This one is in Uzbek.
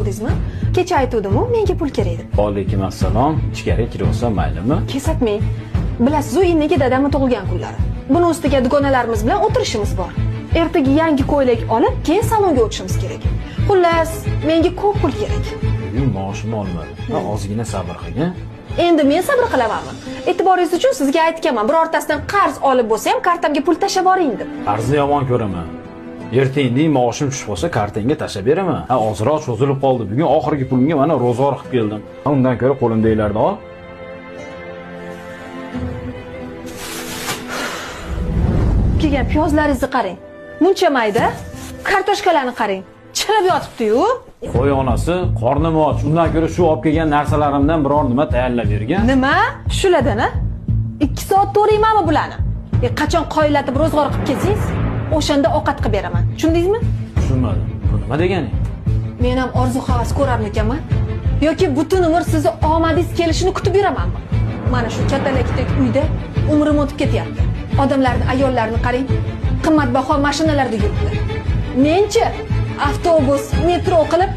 Dedingizmi? Kecha aytuvdim-ku, menga pul kerak deb. Alaykum assalom. Ichkariga kirib olsam maylimi? Kesatmang. Bilasiz-ku, inniki dadamning tug'ilgan kunlari. Buni ustiga dugonalarimiz bilan o'tirishimiz bor. Ertaga yangi ko'ylak olib, keyin salonga o'tishimiz kerak. Xullas, menga ko'p pul kerak. Bugun maoshimni olmadim. Ozgina sabr qiling. Endi men sabr qilamanmi? E'tiboringiz uchun sizga aytganman, birortasidan qarz olib bo'lsa ham kartamga pul tashlab boring deb. Qarzni yomon ko'raman. Ertangdan maoshim tushib qolsa kartangga tashlab beraman. Ozroq cho'zilib qoldi. Bugun oxirgi pulimga mana ro'zg'or qilib keldim. Undan ko'ra qo'limdagilarni ol. Kelgan piyozlaringizni qarang. Muncha mayda. Kartoshkalarni qarang. Chilib yotibdi-yu. Qo'y onasi, qornim och. Undan ko'ra shu olib kelgan narsalarimdan biror nima tayyorlab bergan. Nima? Shulardan-a? 2 soat to'raymanmi bularni? Qachon qoyillatib ro'zg'or qilib kelsangiz, o'shanda ovqat qilib beraman. Tushundingizmi? Tushunmadim. Bu nima deganing? Men ham orzu-havas ko'rarmikanman? Yoki butun umr sizni omadingiz kelishini kutib yuramanmi? Mana shu katalakdek uyda umrim o'tib ketyapti. Odamlarning ayollarini qarang. Qimmatbaho mashinalarda yuribdi. Men-chi avtobus, metro qilib